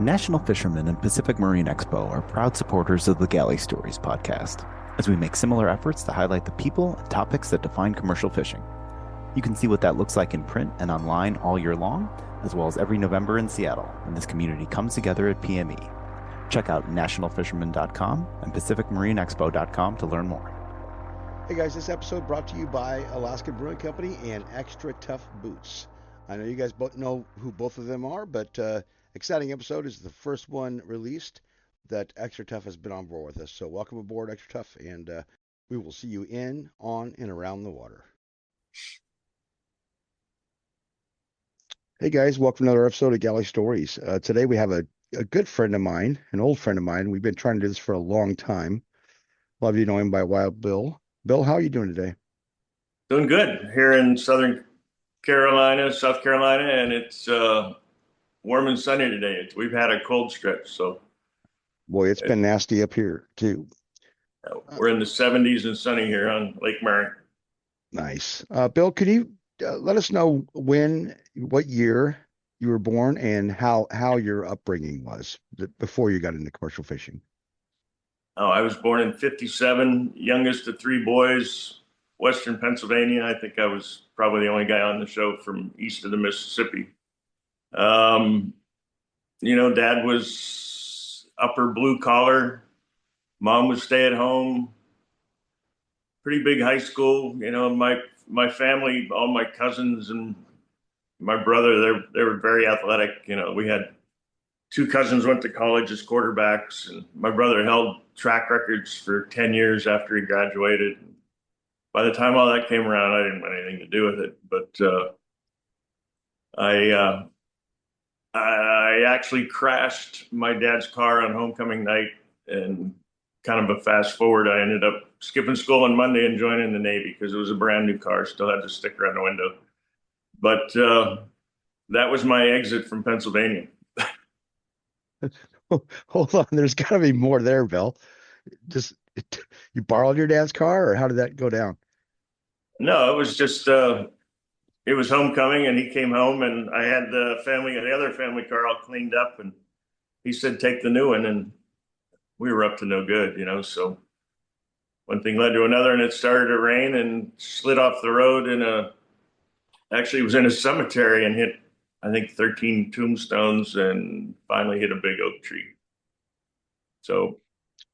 National Fishermen and Pacific Marine Expo are proud supporters of the Galley Stories podcast, as we make similar efforts to highlight the people and topics that define commercial fishing. You can see what that looks like in print and online all year long, as well as every November in Seattle, when this community comes together at PME. Check out nationalfisherman.com and pacificmarineexpo.com to learn more. Hey guys, this episode brought to you by Alaskan Brewing Company and Xtratuf boots. I know you guys both know who both of them are, but exciting episode is the first one released that Xtratuf has been on board with us. So welcome aboard, Xtratuf, and we will see you in, on, and around the water. Hey guys, welcome to another episode of Galley Stories. Today we have a good friend of mine, an old friend of mine. We've been trying to do this for a long time. A lot of you know him by Wild Bill. Bill, how are you doing today? Doing good here in South Carolina, and it's warm and sunny today. We've had a cold stretch, so Boy, it's been nasty up here too. we're in the 70s and sunny here on Lake Murray. Nice. Bill, could you let us know what year you were born and how your upbringing was before you got into commercial fishing? Oh, I was born in 57, youngest of three boys, Western Pennsylvania. I think I was probably the only guy on the show from east of the Mississippi. Dad was upper blue collar. Mom was stay at home. Pretty big high school. My family, all my cousins and my brother, they were very athletic. We had two cousins went to college as quarterbacks, and my brother held track records for 10 years after he graduated. By the time all that came around, I didn't want anything to do with it. But I actually crashed my dad's car on homecoming night, and kind of a fast forward, I ended up skipping school on Monday and joining the Navy because it was a brand new car, still had the sticker on the window. But that was my exit from Pennsylvania. Hold on, there's got to be more there, Bill. Just you borrowed your dad's car, or how did that go down? No, it was just it was homecoming, and he came home, and I had the other family car all cleaned up, and he said, "Take the new one," and we were up to no good, So one thing led to another, and it started to rain and slid off the road actually it was in a cemetery and hit, I think, 13 tombstones and finally hit a big oak tree. So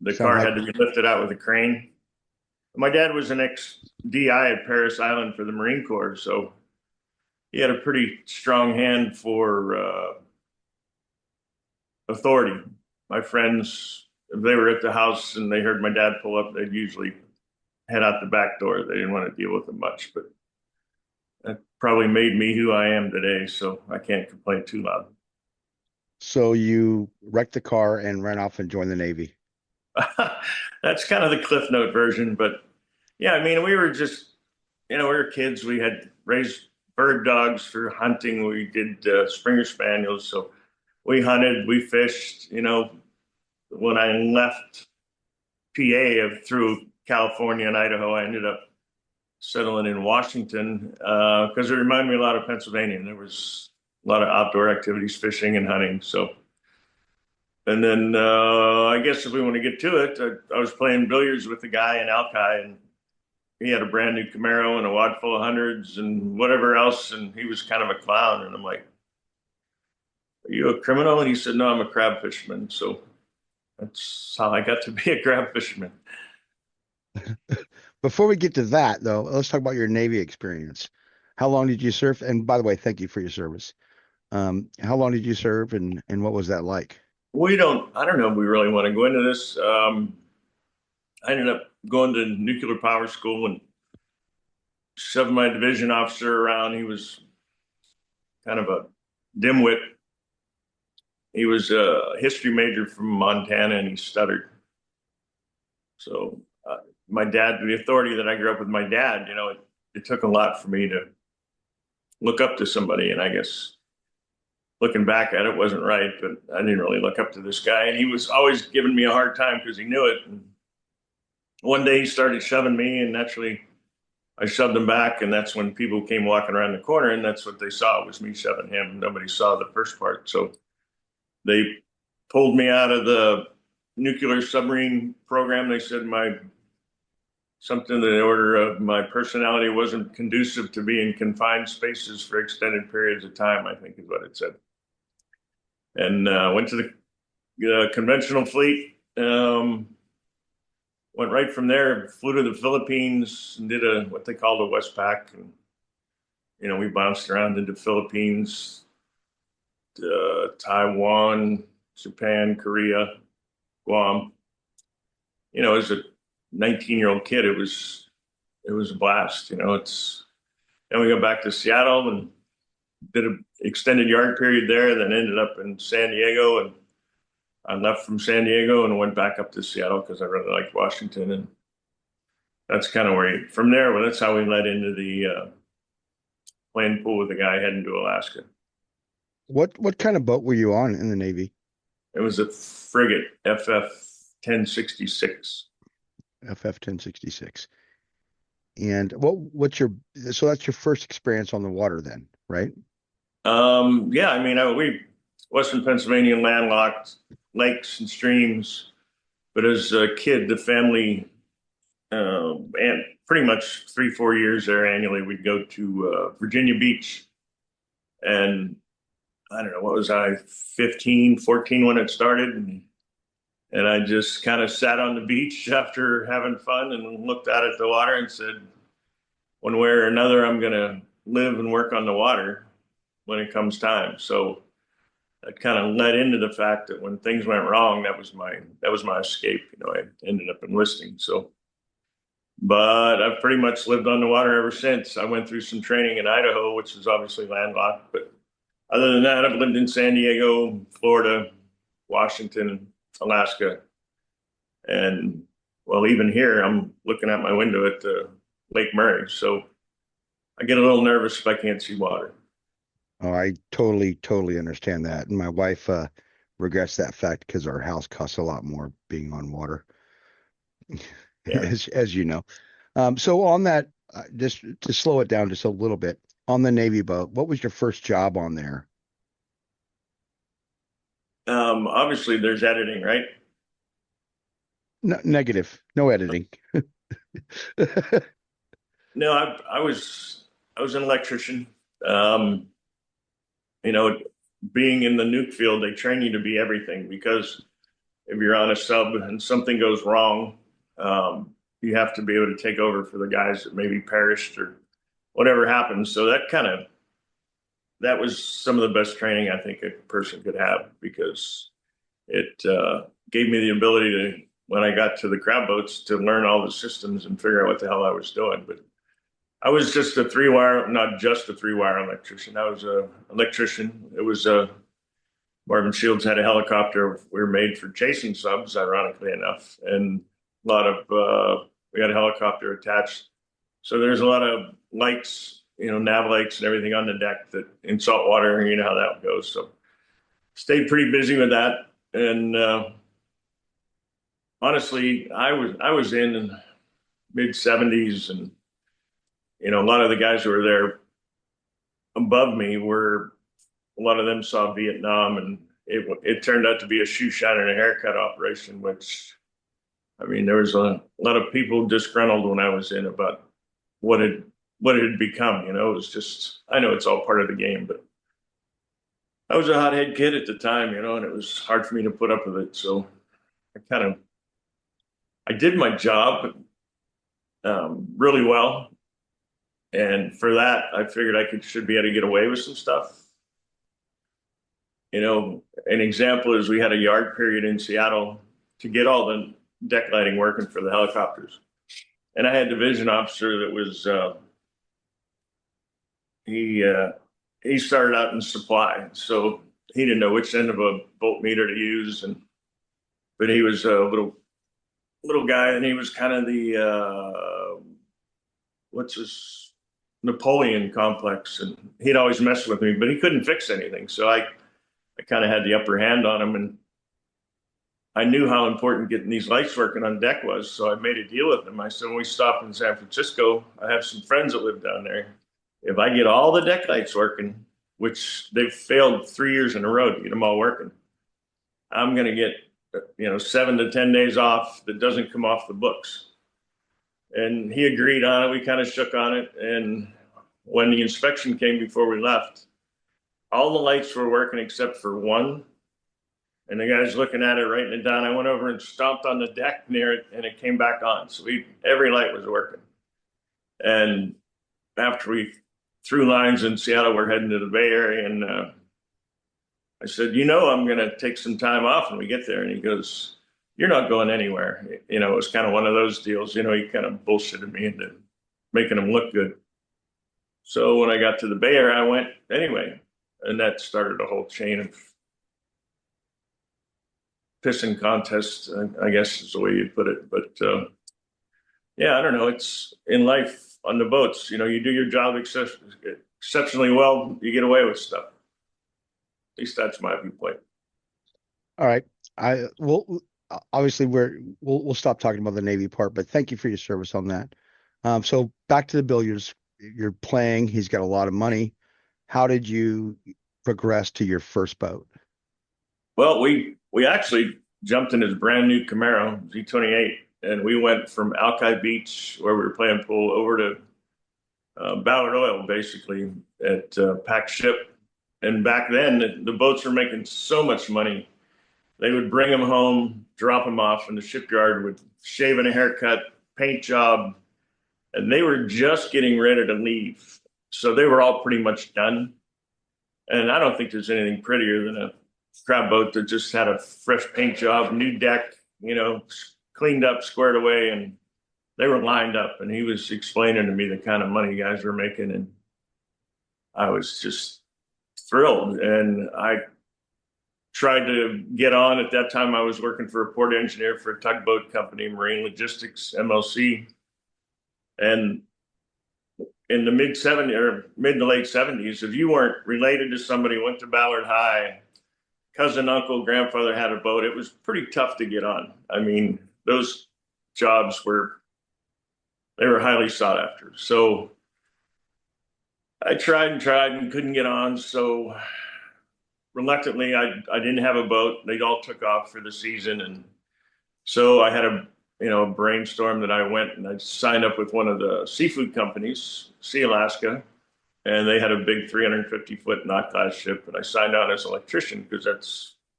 the car had to be lifted out with a crane. My dad was an ex-DI at Paris Island for the Marine Corps, so he had a pretty strong hand for authority. My friends, if they were at the house and they heard my dad pull up, they'd usually head out the back door. They didn't want to deal with him much, but that probably made me who I am today, so I can't complain too loud. So you wrecked the car and ran off and joined the Navy. That's kind of the Cliff Note version, but yeah, I mean, we were just, we were kids. We had raised bird dogs for hunting. We did Springer Spaniels, so we hunted, we fished. When I left PA through California and Idaho, I ended up settling in Washington because it reminded me a lot of Pennsylvania. And there was a lot of outdoor activities, fishing and hunting. So, and then I guess if we want to get to it, I was playing billiards with a guy in Alki, and he had a brand new Camaro and a wad full of hundreds and whatever else, and he was kind of a clown. And I'm like, "Are you a criminal?" And he said, "No, I'm a crab fisherman." So that's how I got to be a crab fisherman. Before we get to that, though, let's talk about your Navy experience. How long did you serve? And by the way, thank you for your service. How long did you serve, and what was that like? I don't know if we really want to go into this. I ended up going to nuclear power school and shoved my division officer around. He was kind of a dimwit. He was a history major from Montana, and he stuttered. So my dad, the authority that I grew up with my dad, it took a lot for me to look up to somebody. And I guess looking back at it wasn't right, but I didn't really look up to this guy. And he was always giving me a hard time because he knew it. And one day he started shoving me, and naturally I shoved him back. And that's when people came walking around the corner, and that's what they saw was me shoving him. Nobody saw the first part. So they pulled me out of the nuclear submarine program. They said something in the order of my personality wasn't conducive to being confined spaces for extended periods of time, I think is what it said. And went to the conventional fleet. Went right from there, flew to the Philippines and did what they called a Westpac. And, we bounced around into Philippines, Taiwan, Japan, Korea, Guam. As a 19-year-old kid, it was a blast. Then we got back to Seattle and did an extended yard period there, then ended up in San Diego. And I left from San Diego and went back up to Seattle because I really liked Washington. And that's kind of from there, well, that's how we led into the playing pool with the guy heading to Alaska. What kind of boat were you on in the Navy? It was a frigate, FF-1066. FF-1066. And so that's your first experience on the water then, right? Yeah, we Western Pennsylvania landlocked lakes and streams, but as a kid, the family, and pretty much 3-4 years there annually, we'd go to Virginia Beach. And I don't know, what was I, 15, 14 when it started? And I just kind of sat on the beach after having fun and looked out at the water and said, one way or another, I'm going to live and work on the water when it comes time. So that kind of led into the fact that when things went wrong, that was my escape. I ended up enlisting. So, but I've pretty much lived on the water ever since. I went through some training in Idaho, which is obviously landlocked. But other than that, I've lived in San Diego, Florida, Washington, Alaska. And well, even here, I'm looking out my window at the Lake Murray. So I get a little nervous if I can't see water. Oh, I totally understand that. And my wife regrets that fact because our house costs a lot more being on water, Yeah. as you know. So on that, just to slow it down just a little bit, on the Navy boat, what was your first job on there? Obviously, there's editing, right? No, negative, no editing. No, I was an electrician. Being in the nuke field, they train you to be everything because if you're on a sub and something goes wrong, you have to be able to take over for the guys that maybe perished or whatever happens. So that was some of the best training I think a person could have because it gave me the ability to, when I got to the crab boats, to learn all the systems and figure out what the hell I was doing. But I was just a not just a 3-wire electrician. I was an electrician. It was Marvin Shields had a helicopter. We were made for chasing subs, ironically enough, and a lot of we had a helicopter attached. So there's a lot of lights, nav lights and everything on the deck that in salt water, you know how that goes. So stayed pretty busy with that. And honestly, I was in mid 70s, and a lot of the guys who were there above me a lot of them saw Vietnam, and it turned out to be a shoe shine and a haircut operation, which, there was a lot of people disgruntled when I was in about what it had become. It was just, I know it's all part of the game, but I was a hothead kid at the time, and it was hard for me to put up with it. So I did my job really well. And for that, I figured I should be able to get away with some stuff. An example is we had a yard period in Seattle to get all the deck lighting working for the helicopters. And I had a division officer that was, he started out in supply. So he didn't know which end of a voltmeter to use. But he was a little guy, and he was kind of the, Napoleon complex, and he'd always mess with me, but he couldn't fix anything. So I kind of had the upper hand on him, and I knew how important getting these lights working on deck was. So I made a deal with him. I said, when we stop in San Francisco, I have some friends that live down there. If I get all the deck lights working, which they've failed 3 years in a row to get them all working, I'm going to get, 7 to 10 days off that doesn't come off the books. And he agreed on it. We kind of shook on it. And when the inspection came before we left, all the lights were working except for one. And the guy's looking at it, writing it down. I went over and stomped on the deck near it, and it came back on. So every light was working. And after we threw lines in Seattle, we're heading to the Bay Area. And I said, I'm going to take some time off when we get there. And he goes, you're not going anywhere. It was kind of one of those deals. He kind of bullshitted me into making him look good. So when I got to the Bay Area, I went anyway. And that started a whole chain of pissing contests, I guess is the way you'd put it. But I don't know. It's in life on the boats. You do your job exceptionally well, you get away with stuff. At least that's my viewpoint. All right. Obviously we'll stop talking about the Navy part, but thank you for your service on that. So back to the billiards. You're playing. He's got a lot of money. How did you progress to your first boat? Well, we actually jumped in his brand new Camaro Z28, and we went from Alki Beach, where we were playing pool, over to Ballard Oil, basically, at Pack Ship. And back then, the boats were making so much money. They would bring them home, drop them off, and the shipyard would shave and a haircut, paint job, and they were just getting ready to leave. So they were all pretty much done. And I don't think there's anything prettier than a crab boat that just had a fresh paint job, new deck, cleaned up, squared away, and they were lined up. And he was explaining to me the kind of money guys were making, and I was just thrilled. And I tried to get on. At that time, I was working for a port engineer for a tugboat company, Marine Logistics, MLC. And in the mid to late 70s, if you weren't related to somebody, went to Ballard High, cousin, uncle, grandfather had a boat, it was pretty tough to get on. I mean, those jobs they were highly sought after. So I tried and couldn't get on. So reluctantly, I didn't have a boat. They all took off for the season. And so I had a brainstorm that I went and I signed up with one of the seafood companies, Alaska, and they had a big 350-foot knot class ship. And I signed on as an electrician because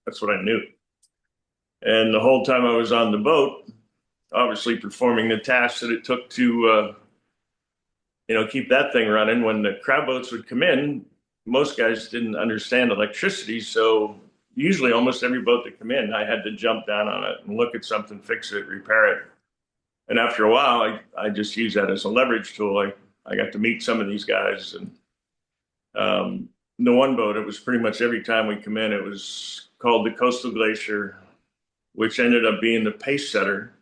that's what I knew. And the whole time I was on the boat, obviously performing the tasks that it took to, keep that thing running. When the crab boats would come in, most guys didn't understand electricity. So usually almost every boat that come in, I had to jump down on it and look at something, fix it, repair it. And after a while, I just used that as a leverage tool. I got to meet some of these guys. And the one boat, it was pretty much every time we come in, it was called the Coastal Glacier, which ended up being the pace setter,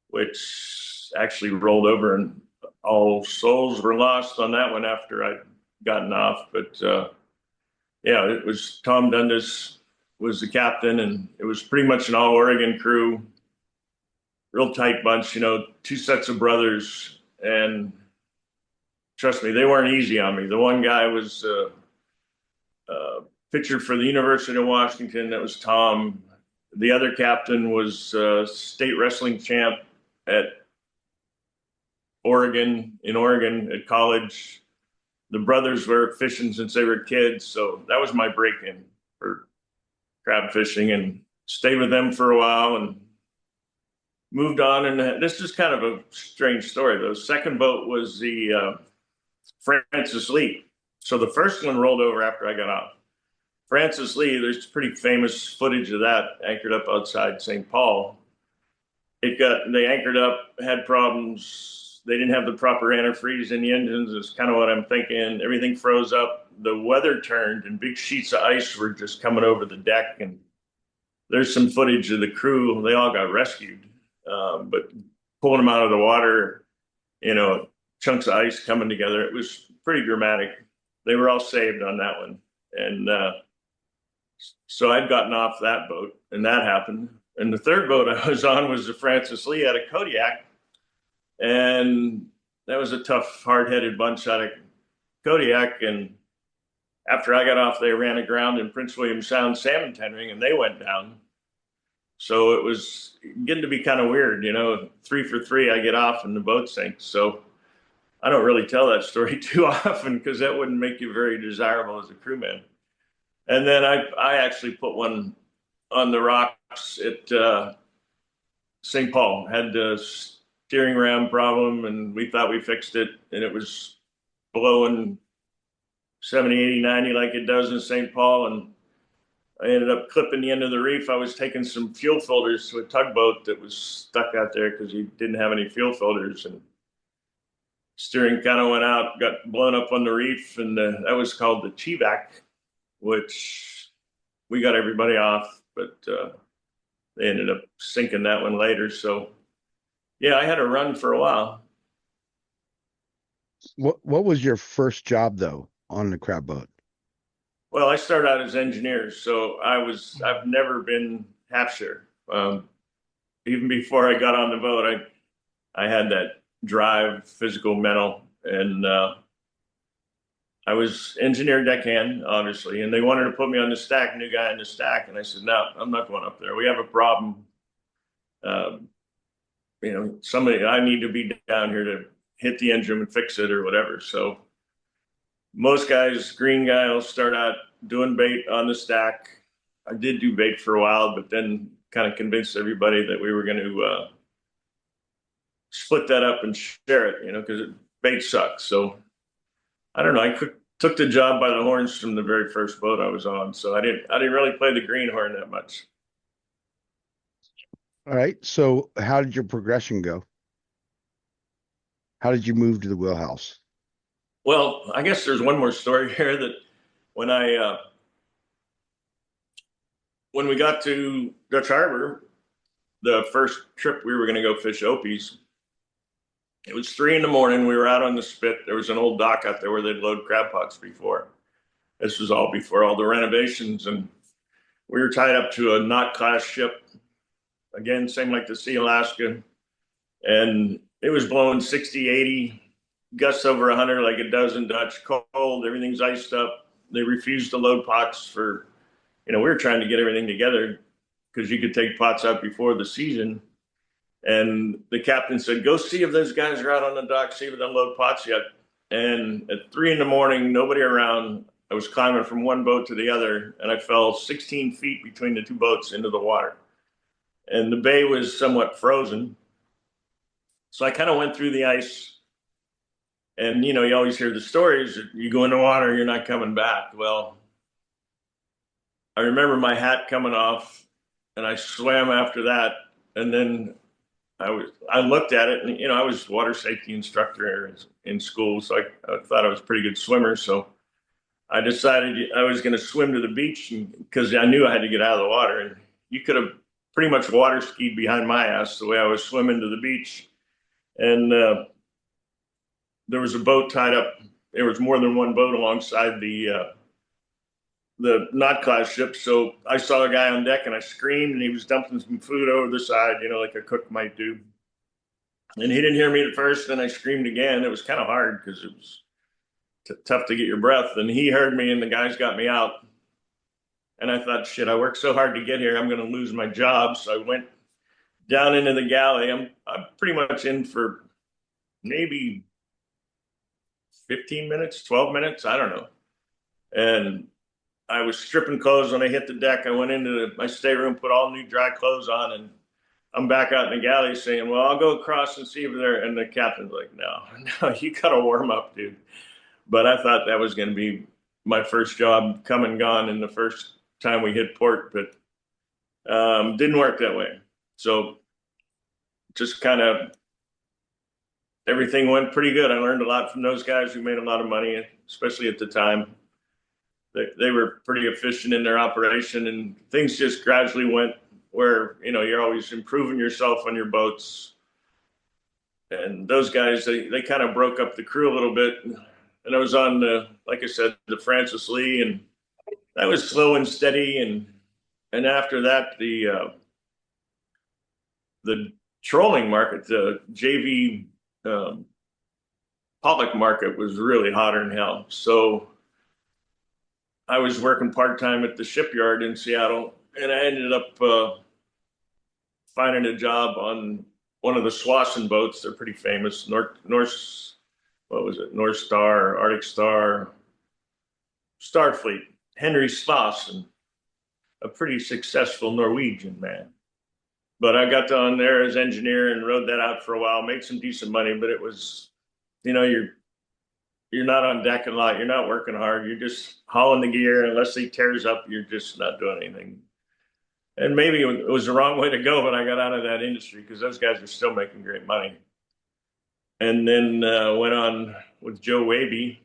which actually rolled over, and all souls were lost on that one after I'd gotten off. But it was Tom Dundas was the captain, and it was pretty much an all Oregon crew, real tight bunch, 2 sets of brothers. And trust me, they weren't easy on me. The one guy was pitcher for the University of Washington. That was Tom. The other captain was state wrestling champ at Oregon at college. The brothers were fishing since they were kids. So that was my break-in for crab fishing, and stayed with them for a while and moved on. And this is kind of a strange story. The second boat was the Francis Lee. So the first one rolled over after I got off. Francis Lee, there's pretty famous footage of that anchored up outside St. Paul. They anchored up, had problems. They didn't have the proper antifreeze in the engines, is kind of what I'm thinking. Everything froze up. The weather turned, and big sheets of ice were just coming over the deck. And there's some footage of the crew. They all got rescued, but pulling them out of the water, chunks of ice coming together. It was pretty dramatic. They were all saved on that one. And so I'd gotten off that boat, and that happened. And the third boat I was on was the Francis Lee out of Kodiak. And that was a tough, hard-headed bunch out of Kodiak. And after I got off, they ran aground in Prince William Sound salmon tendering, and they went down. So it was getting to be kind of weird, 3 for 3, I get off and the boat sinks. So I don't really tell that story too often because that wouldn't make you very desirable as a crewman. And then I actually put one on the rocks at St. Paul. Had the steering ram problem, and we thought we fixed it, and it was blowing 70, 80, 90 like it does in St. Paul. And I ended up clipping the end of the reef. I was taking some fuel filters to a tugboat that was stuck out there because he didn't have any fuel filters, and steering kind of went out, got blown up on the reef, and that was called the Chivac, which we got everybody off, but they ended up sinking that one later. So yeah, I had a run for a while. What was your first job though on the crab boat? Well, I started out as engineer, so I've never been half share. Even before I got on the boat, I had that drive, physical, mental, and I was engineer deckhand, obviously, and they wanted to put me on the stack, new guy on the stack, and I said, no, I'm not going up there. We have a problem. Somebody, I need to be down here to hit the engine and fix it or whatever. So most guys, green guy will start out doing bait on the stack. I did do bait for a while, but then kind of convinced everybody that we were going to split that up and share it, because bait sucks. So I don't know. I took the job by the horns from the very first boat I was on. So I didn't really play the greenhorn that much. All right. So how did your progression go? How did you move to the wheelhouse? Well, I guess there's one more story here that when when we got to Dutch Harbor, the first trip we were going to go fish Opies, it was 3 a.m. We were out on the spit. There was an old dock out there where they'd load crab pots before. This was all before all the renovations, and we were tied up to a knot class ship. Again, same like the Sea Alaskan, and it was blowing 60, 80, gusts over 100 like it does in Dutch. Cold, everything's iced up. They refused to load pots for, we were trying to get everything together because you could take pots out before the season. And the captain said, go see if those guys are out on the dock, see if they unload pots yet. And at 3 a.m, nobody around. I was climbing from one boat to the other, and I fell 16 feet between the two boats into the water. And the bay was somewhat frozen. So I kind of went through the ice. And, you always hear the stories that you go in the water, you're not coming back. Well, I remember my hat coming off, and I swam after that. And then I looked at it, and I was water safety instructor in school, so I thought I was a pretty good swimmer. So I decided I was going to swim to the beach because I knew I had to get out of the water. And you could have pretty much water skied behind my ass the way I was swimming to the beach. And there was a boat tied up. There was more than one boat alongside the knot class ship. So I saw a guy on deck and I screamed, and he was dumping some food over the side, like a cook might do. And he didn't hear me at first, and I screamed again. It was kind of hard because it was tough to get your breath. And he heard me, and the guys got me out. And I thought, shit, I worked so hard to get here, I'm going to lose my job. So I went down into the galley. I'm pretty much in for maybe 15 minutes, 12 minutes, I don't know. And I was stripping clothes when I hit the deck. I went into my stateroom, put all new dry clothes on, and I'm back out in the galley saying, well, I'll go across and see if they're, and the captain's like, no, you got to warm up, dude. But I thought that was going to be my first job, come and gone in the first time we hit port, but didn't work that way. So just kind of everything went pretty good. I learned a lot from those guys who made a lot of money, especially at the time. They were pretty efficient in their operation, and things just gradually went where, you're always improving yourself on your boats. And those guys, they kind of broke up the crew a little bit. And I was on like I said, the Francis Lee, and that was slow and steady. And after that, the trolling market, the JV Pollock market was really hotter than hell. So I was working part-time at the shipyard in Seattle, and I ended up finding a job on one of the Swassen boats. They're pretty famous. What was it? North Star, Arctic Star, Starfleet. Henry Swassen, a pretty successful Norwegian man. But I got on there as engineer and rode that out for a while, made some decent money, but it was, you're not on deck a lot. You're not working hard. You're just hauling the gear. Unless he tears up, you're just not doing anything. And maybe it was the wrong way to go, but I got out of that industry because those guys are still making great money. And then went on with Joe Waby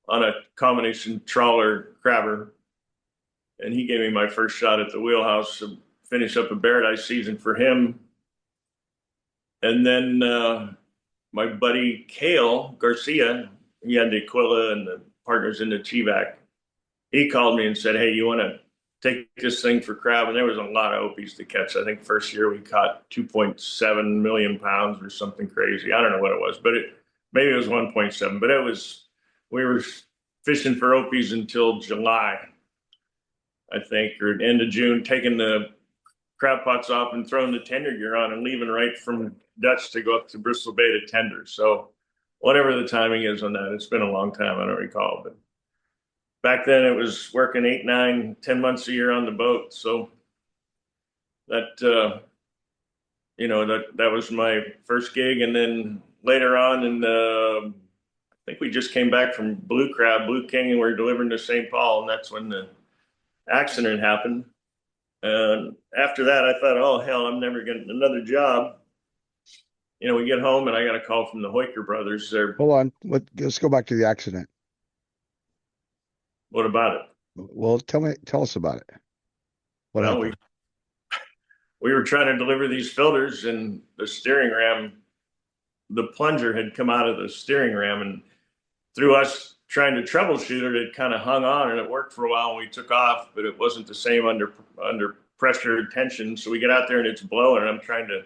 on a combination trawler crabber. And he gave me my first shot at the wheelhouse to finish up a Paradise season for him. And then my buddy Cale Garcia, he had the Aquila and the partners in the Chivac. He called me and said, "Hey, you want to take this thing for crab?" And there was a lot of opies to catch. I think first year we caught 2.7 million pounds or something crazy. I don't know what it was, but maybe it was 1.7. But we were fishing for opies until July, I think, or end of June, taking the crab pots off and throwing the tender gear on and leaving right from Dutch to go up to Bristol Bay to tender. So whatever the timing is on that, it's been a long time. I don't recall, but back then it was working 8, 9, 10 months a year on the boat. So that, that was my first gig. And then later on, I think we just came back from Blue King, and we're delivering to St. Paul. And that's when the accident happened. And after that, I thought, oh, hell, I'm never getting another job. We get home and I got a call from the Hoyker brothers. Hold on. Let's go back to the accident. What about it? Well, tell us about it. What happened? We were trying to deliver these filters, and the steering ram, the plunger had come out of the steering ram, and through us trying to troubleshoot it, it kind of hung on, and it worked for a while, and we took off, but it wasn't the same under pressure tension. So we get out there and it's blowing, and I'm trying to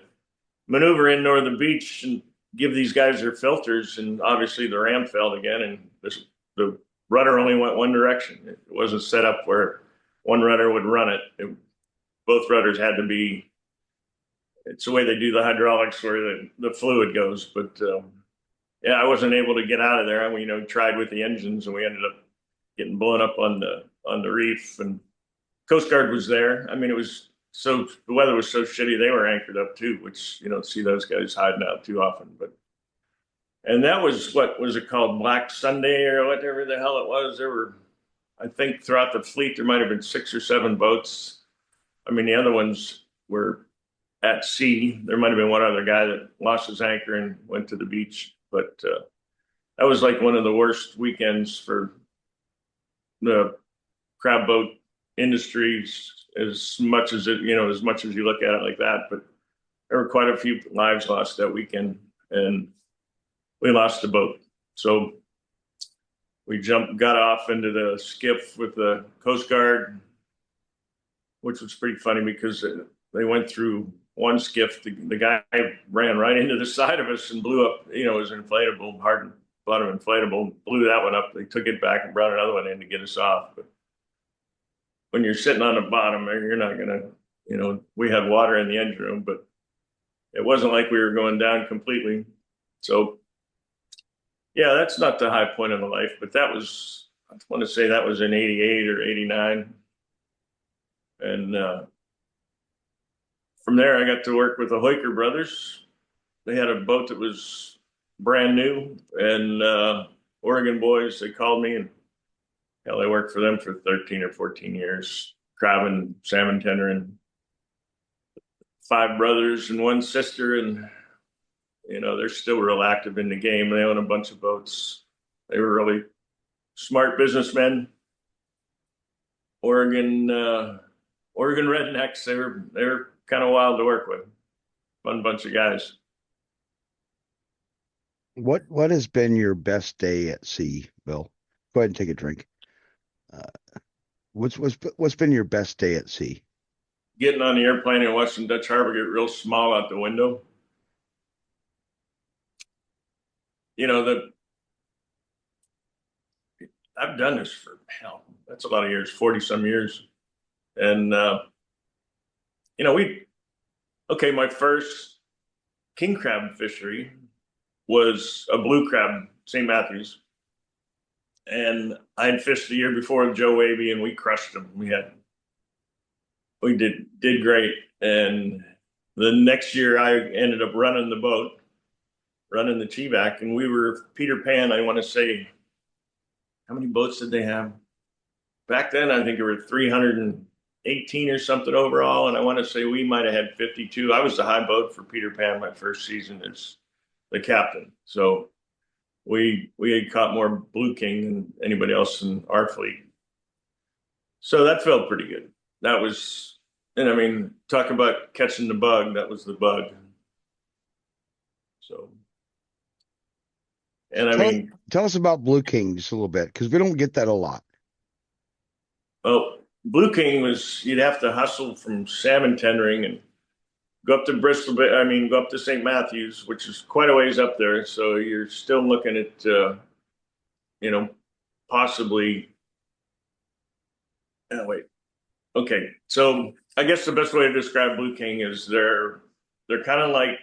maneuver in north of the beach and give these guys their filters, and obviously the ram failed again, and the rudder only went one direction. It wasn't set up where one rudder would run it. Both rudders had to be, it's the way they do the hydraulics where the fluid goes. But I wasn't able to get out of there. We tried with the engines, and we ended up getting blown up on the reef. And Coast Guard was there. It was the weather was so shitty, they were anchored up too, which you don't see those guys hiding out too often. And that was, what was it called, Black Sunday or whatever the hell it was. There were, I think, throughout the fleet, there might have been 6 or 7 boats. The other ones were at sea. There might have been one other guy that lost his anchor and went to the beach. But that was like one of the worst weekends for the crab boat industry, as much as you look at it like that. But there were quite a few lives lost that weekend, and we lost the boat. So we got off into the skiff with the Coast Guard, which was pretty funny because they went through one skiff. The guy ran right into the side of us and blew up, it was inflatable, hard bottom inflatable, blew that one up. They took it back and brought another one in to get us off. But when you're sitting on the bottom, you're not going to, we had water in the engine room, but it wasn't like we were going down completely. So yeah, that's not the high point of my life, but I want to say that was in 88 or 89. And from there, I got to work with the Hoyker brothers. They had a boat that was brand new, and Oregon boys, they called me, and hell, I worked for them for 13 or 14 years, crabbing, salmon tendering. 5 brothers and 1 sister, and they're still real active in the game. They own a bunch of boats. They were really smart businessmen. Oregon rednecks. They were kind of wild to work with. Fun bunch of guys. What has been your best day at sea, Bill? Go ahead and take a drink. What's been your best day at sea? Getting on the airplane and watching Dutch Harbor get real small out the window. I've done this for that's a lot of years, 40 some years. And, my first king crab fishery was a blue crab, St. Matthews. And I had fished the year before with Joe Waby, and we crushed them. We did great. And the next year I ended up running the boat, running the Chivac, and we were Peter Pan. I want to say, how many boats did they have? Back then, I think there were 318 or something overall, and I want to say we might have had 52. I was the high boat for Peter Pan my first season as the captain. So we had caught more blue king than anybody else in our fleet. So that felt pretty good. That was, and I mean, talk about catching the bug, that was the bug. So, and I mean, tell us about blue king just a little bit, because we don't get that a lot. Well, blue king was, you'd have to hustle from salmon tendering and go up to go up to St. Matthews, which is quite a ways up there. So you're still looking at, possibly. Oh, wait. Okay. So I guess the best way to describe blue king is they're kind of like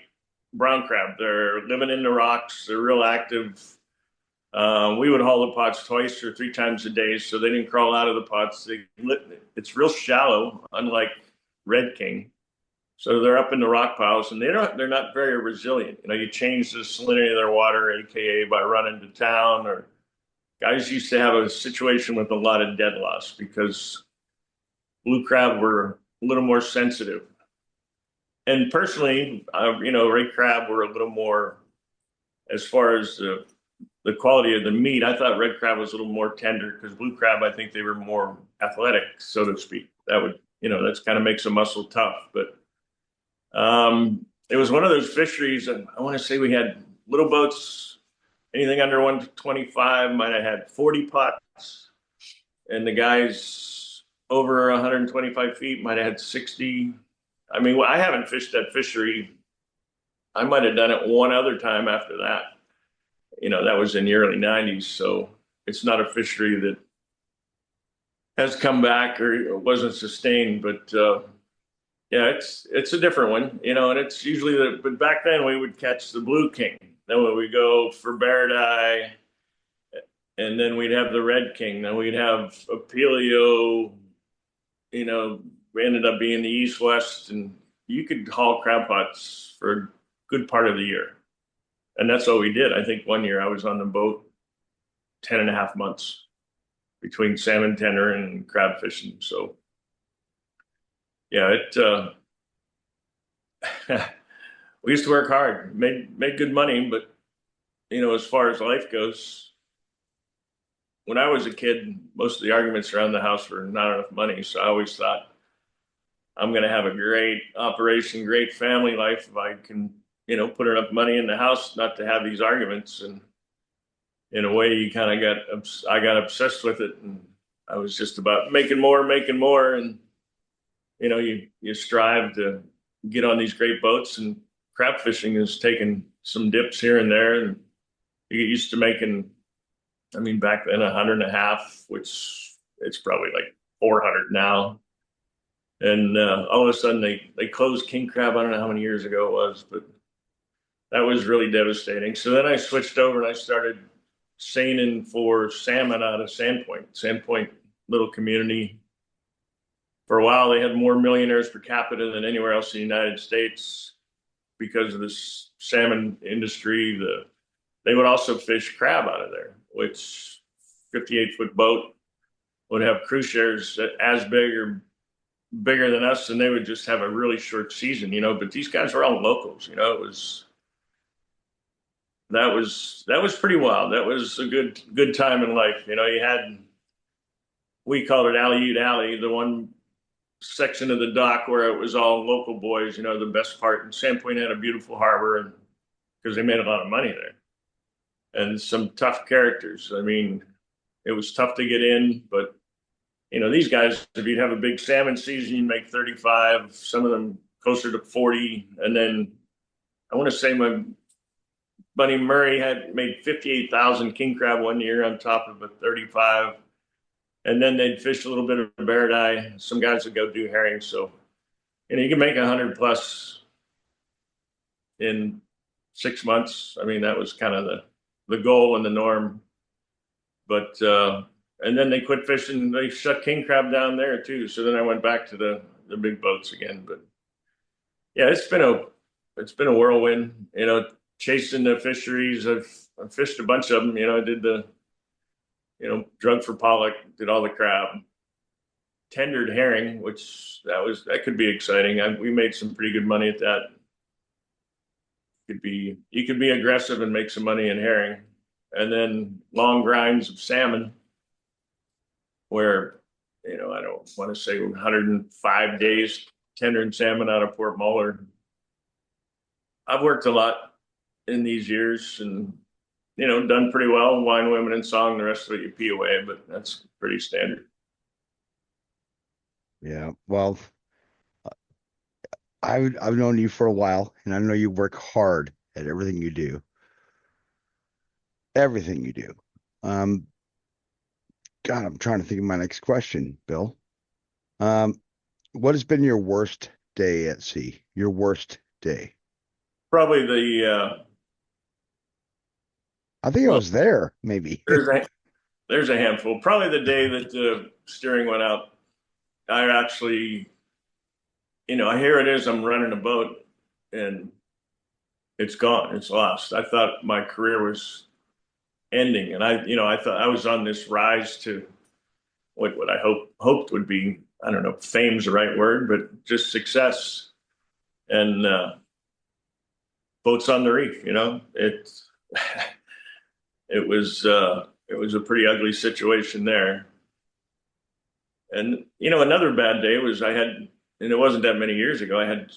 brown crab. They're living in the rocks. They're real active. We would haul the pots twice or three times a day, so they didn't crawl out of the pots. It's real shallow, unlike red king. So they're up in the rock piles, and they're not very resilient. You change the salinity of their water, aka by running to town, or guys used to have a situation with a lot of dead loss because blue crab were a little more sensitive. And personally, red crab were a little more, as far as the quality of the meat. I thought red crab was a little more tender because blue crab, I think they were more athletic, so to speak. That would, that's kind of makes a muscle tough, but. It was one of those fisheries, and I want to say we had little boats, anything under 125 might have had 40 pots, and the guys over 125 feet might have had 60. I mean, I haven't fished that fishery. I might have done it one other time after that. That was in the early 90s, so it's not a fishery that has come back or wasn't sustained, but yeah, it's a different one, and it's usually but back then we would catch the blue king. Then when we go for Baradai, and then we'd have the red king. Then we'd have a Pelio, we ended up being the east-west, and you could haul crab pots for a good part of the year. And that's what we did. I think one year I was on the boat 10 and a half months between salmon tendering and crab fishing. So yeah, we used to work hard, made good money, but as far as life goes, when I was a kid, most of the arguments around the house were not enough money. So I always thought I'm going to have a great operation, great family life if I can, put enough money in the house not to have these arguments. And in a way, I got obsessed with it, and I was just about making more, and you strive to get on these great boats, and crab fishing has taken some dips here and there, and you get used to making, back then 150, which it's probably like 400 now. And all of a sudden they closed king crab. I don't know how many years ago it was, but that was really devastating. So then I switched over and I started seining for salmon out of Sandpoint, little community. For a while, they had more millionaires per capita than anywhere else in the United States because of this salmon industry. They would also fish crab out of there, which 58-foot boat would have crew shares as big or bigger than us, and they would just have a really short season, But these guys were all locals, That was pretty wild. That was a good time in life. We called it Aleut Alley, the one section of the dock where it was all local boys, the best part. And Sandpoint had a beautiful harbor, and because they made a lot of money there, and some tough characters. It was tough to get in, but these guys, if you'd have a big salmon season, you'd make 35, some of them closer to 40. And then I want to say my buddy Murray had made 58,000 king crab one year on top of a 35. and then they'd fish a little bit of barrett eye. Some guys would go do herring. So, you can make 100 plus in 6 months. I mean, that was kind of the goal and the norm. But and then they quit fishing. They shut king crab down there too. So then I went back to the big boats again. But yeah, it's been a whirlwind. Chasing the fisheries. I've fished a bunch of them. I did drug for pollock, did all the crab, tendered herring, which that could be exciting. We made some pretty good money at that. You could be aggressive and make some money in herring, and then long grinds of salmon, where I don't want to say 105 days tendering salmon out of Port Muller. I've worked a lot in these years, and done pretty well. Wine, women, and song. The rest of it you pee away, but that's pretty standard. Yeah. Well, I've known you for a while, and I know you work hard at everything you do. Everything you do. God, I'm trying to think of my next question, Bill. What has been your worst day at sea? Your worst day? Probably the I think I well, was there, maybe. there's a handful. Probably the day that the steering went out. I actually, here it is. I'm running a boat, and it's gone. It's lost. I thought my career was ending, and I thought I was on this rise to what I hoped would be, I don't know if fame's the right word, but just success. And boats on the reef. It was a pretty ugly situation there. And another bad day was and it wasn't that many years ago. I had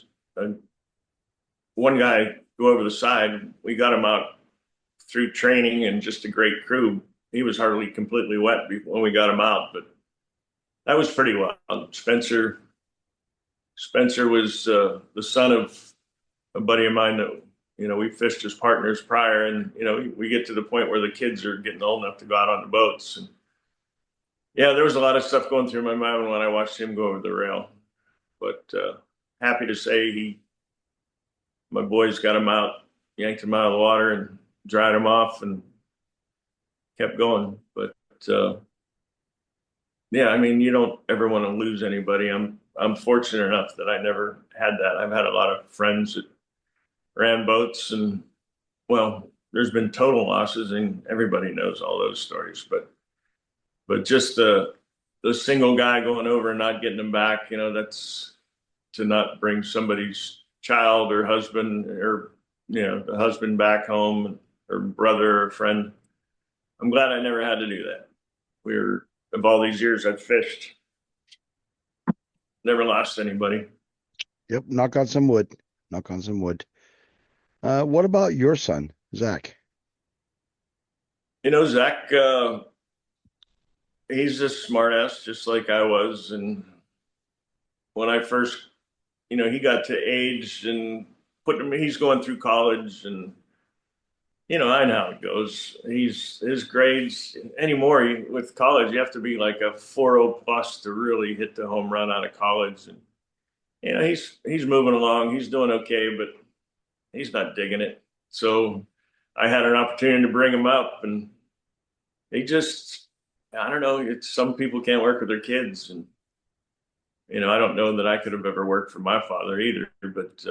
one guy go over the side. We got him out through training and just a great crew. He was hardly completely wet when we got him out, but that was pretty wild. Spencer was the son of a buddy of mine that we fished as partners prior, and we get to the point where the kids are getting old enough to go out on the boats, and yeah, there was a lot of stuff going through my mind when I watched him go over the rail. But happy to say my boys got him out, yanked him out of the water, and dried him off, and kept going. But yeah, I mean, you don't ever want to lose anybody. I'm fortunate enough that I never had that. I've had a lot of friends that ran boats, and well, there's been total losses, and everybody knows all those stories. But just the single guy going over and not getting him back, that's to not bring somebody's child or husband or the husband back home, or brother or friend. I'm glad I never had to do that. Of all these years I've fished, never lost anybody. Yep. Knock on some wood. Knock on some wood. What about your son, Zach? Zach, he's a smartass, just like I was. And when I first, he got to age and he's going through college, and I know how it goes. His grades anymore with college, you have to be like a 4.0 plus to really hit the home run out of college. And he's moving along. He's doing okay, but he's not digging it. So I had an opportunity to bring him up, and he just, I don't know. Some people can't work with their kids, and I don't know that I could have ever worked for my father either. But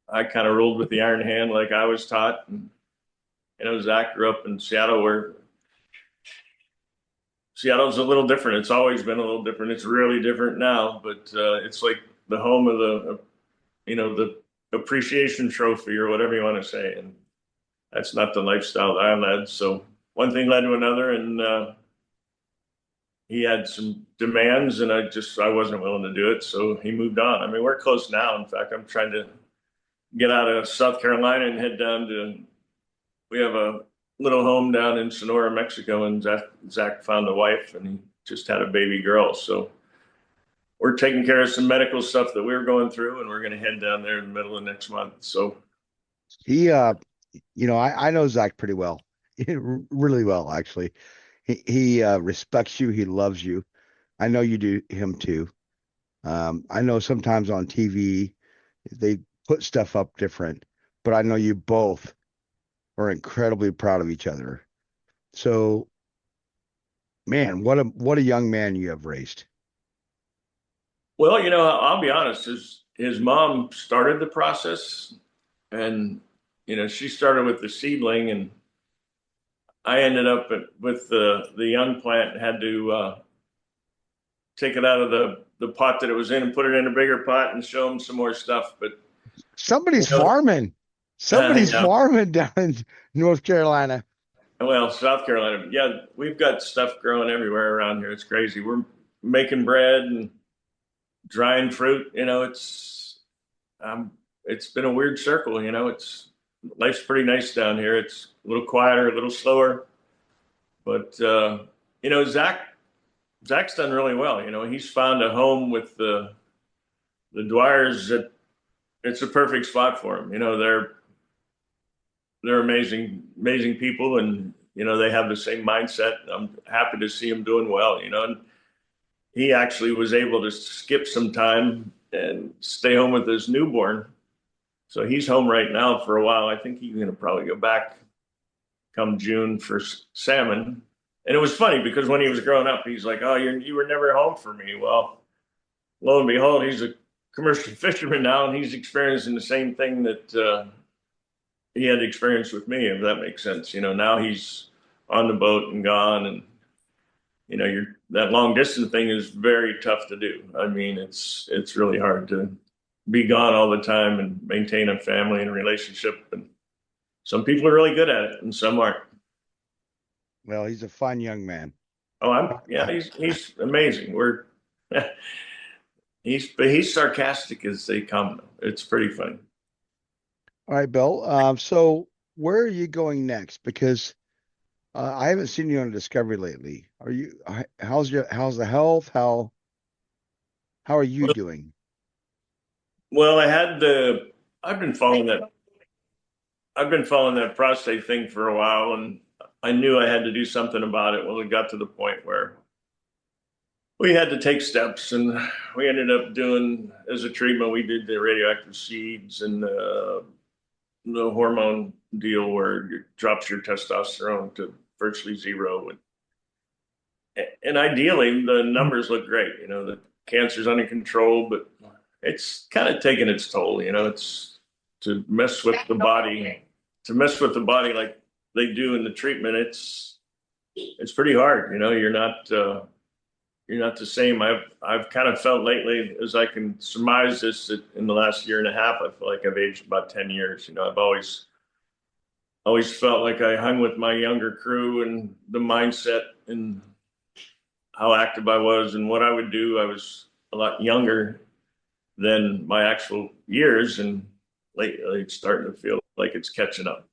I kind of ruled with the iron hand, like I was taught. And Zach grew up in Seattle, where Seattle's a little different. It's always been a little different. It's really different now, but it's like the home of the appreciation trophy, or whatever you want to say. And that's not the lifestyle that I led. So one thing led to another, and he had some demands, and I wasn't willing to do it. So he moved on. I mean, we're close now. In fact, I'm trying to get out of South Carolina and head down we have a little home down in Sonora, Mexico, and Zach found a wife, and he just had a baby girl. So we're taking care of some medical stuff that we're going through, and we're going to head down there in the middle of next month. So He, I know Zach pretty well, really well, actually. He respects you. He loves you. I know you do him too. I know sometimes on TV they put stuff up different, but I know you both are incredibly proud of each other. So, man, what a young man you have raised. Well, I'll be honest. His mom started the process, and she started with the seedling, and I ended up with the young plant. And had to take it out of the pot that it was in and put it in a bigger pot and show him some more stuff. But you Somebody's know, farming. Somebody's yeah. farming down in North Carolina. Well, South Carolina, yeah, we've got stuff growing everywhere around here. It's crazy. We're making bread and drying fruit. It's been a weird circle. It's life's pretty nice down here. It's a little quieter, a little slower, but Zach's done really well. He's found a home with the Dwyers that it's a perfect spot for him. They're amazing, amazing people, and they have the same mindset. I'm happy to see him doing well. And he actually was able to skip some time and stay home with his newborn. So he's home right now for a while. I think he's going to probably go back come June for salmon. And it was funny because when he was growing up, he's like, "Oh, you were never home for me." Well, lo and behold, he's a commercial fisherman now, and he's experiencing the same thing that he had experience with me, if that makes sense. Now he's on the boat and gone, and that long distance thing is very tough to do. I mean, it's really hard to be gone all the time and maintain a family and a relationship. And some people are really good at it, and some aren't. Well, he's a fun young man. Yeah, he's amazing. He's sarcastic as they come. It's pretty funny. All right, Bill. So where are you going next? Because I haven't seen you on Discovery lately. How's the health? How are you doing? Well, I've been following that prostate thing for a while, and I knew I had to do something about it. Well, it got to the point where we had to take steps, and we ended up doing, as a treatment, we did the radioactive seeds and the hormone deal where it drops your testosterone to virtually zero. And ideally, the numbers look great. The cancer's under control, but it's kind of taking its toll. It's to mess with the body, like they do in the treatment. It's pretty hard. You're not the same. I've kind of felt lately, as I can surmise this, that in the last year and a half, I feel like I've aged about 10 years. I've always felt like I hung with my younger crew, and the mindset and how active I was and what I would do. I was a lot younger than my actual years, and lately it's starting to feel like it's catching up.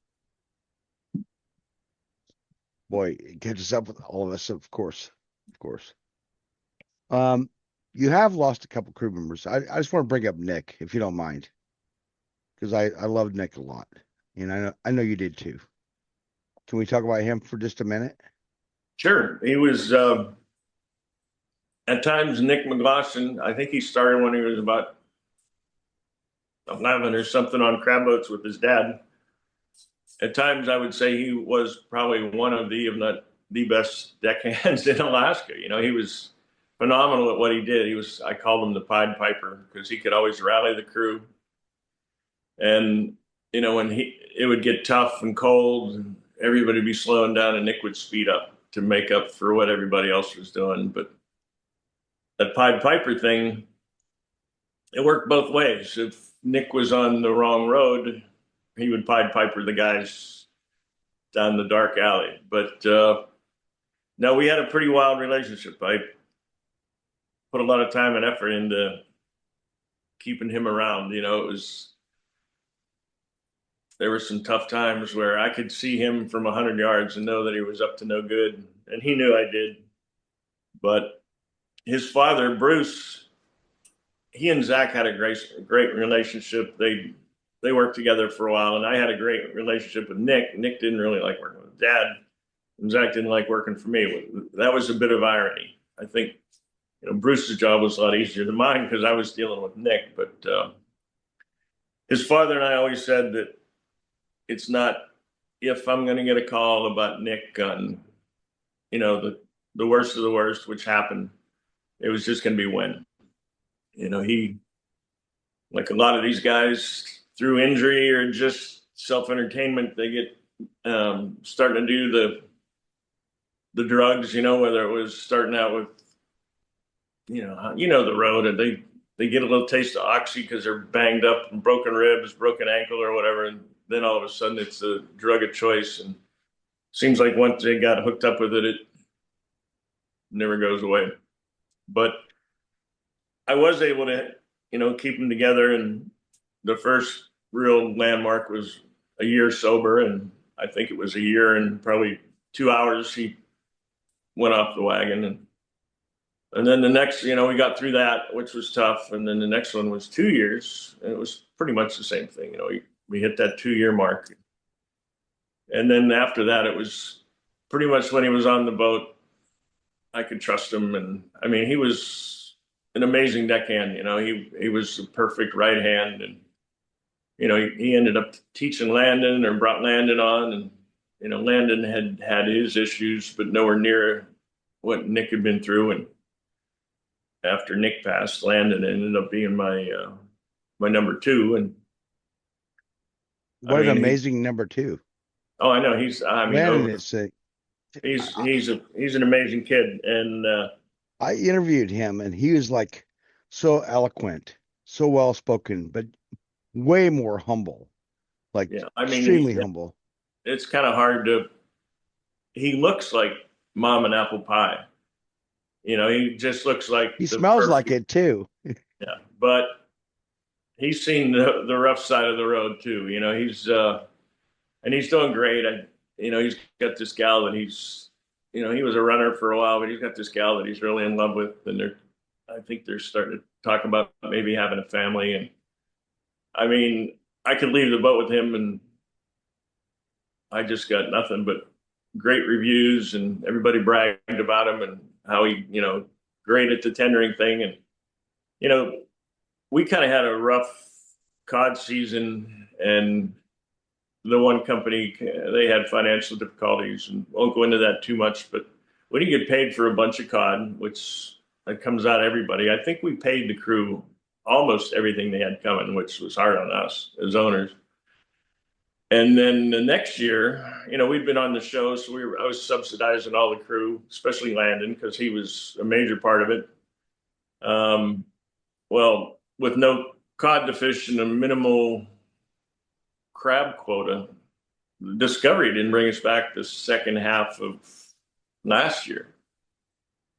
Boy, it catches up with all of us, of course. Of course. You have lost a couple crew members. I just want to bring up Nick, if you don't mind, because I love Nick a lot, and I know you did too. Can we talk about him for just a minute? Sure. He was at times Nick McGlosson. I think he started when he was about 11 or something on crab boats with his dad. At times, I would say he was probably one of the, if not the best deckhands in Alaska. He was phenomenal at what he did. I called him the Pied Piper because he could always rally the crew. And, when it would get tough and cold, and everybody would be slowing down, and Nick would speed up to make up for what everybody else was doing. But that Pied Piper thing, it worked both ways. If Nick was on the wrong road, he would Pied Piper the guys down the dark alley. But no, we had a pretty wild relationship. I put a lot of time and effort into keeping him around. There were some tough times where I could see him from 100 yards and know that he was up to no good, and he knew I did. But his father, Bruce, he and Zach had a great relationship. They worked together for a while, and I had a great relationship with Nick. Nick didn't really like working with Dad, Zach didn't like working for me. That was a bit of irony. I think, Bruce's job was a lot easier than mine because I was dealing with Nick. But his father and I always said that it's not if I'm going to get a call about Nick on, the worst of the worst, which happened. It was just going to be when. He, like a lot of these guys, through injury or just self-entertainment, they get starting to do the drugs, whether it was starting out with, the road, and they get a little taste of oxy because they're banged up and broken ribs, broken ankle or whatever. And then all of a sudden it's a drug of choice. And seems like once they got hooked up with it, it never goes away. But I was able to, keep them together. And the first real landmark was a year sober. And I think it was a year and probably 2 hours he went off the wagon. And then the next, we got through that, which was tough. And then the next one was 2 years. And it was pretty much the same thing. We hit that 2 year mark. And then after that, it was pretty much when he was on the boat, I could trust him. And I mean, he was an amazing deckhand. He was the perfect right hand. And, he ended up teaching Landon or brought Landon on. And, Landon had his issues, but nowhere near what Nick had been through. And after Nick passed, Landon ended up being my number two. And what an amazing number two. Oh, I know. Landon is sick. He's an amazing kid. And I interviewed him, and he was like so eloquent, so well spoken, but way more humble. Like, yeah, extremely humble. It's kind of hard to. He looks like mom and apple pie. He just looks like he smells like it too. Yeah, but he's seen the rough side of the road too. And he's doing great. He's got this gal that he was a runner for a while, but he's got this gal that he's really in love with, and I think they're starting to talk about maybe having a family. And I mean, I could leave the boat with him, and I just got nothing but great reviews, and everybody bragged about him and how he, great at the tendering thing. And, we kind of had a rough cod season, and the one company, they had financial difficulties, and won't go into that too much, but we didn't get paid for a bunch of cod, which that comes out everybody. I think we paid the crew almost everything they had coming, which was hard on us as owners. And then the next year, we'd been on the show, so I was subsidizing all the crew, especially Landon, because he was a major part of it. Well, with no cod to fish and a minimal crab quota, Discovery didn't bring us back the second half of last year,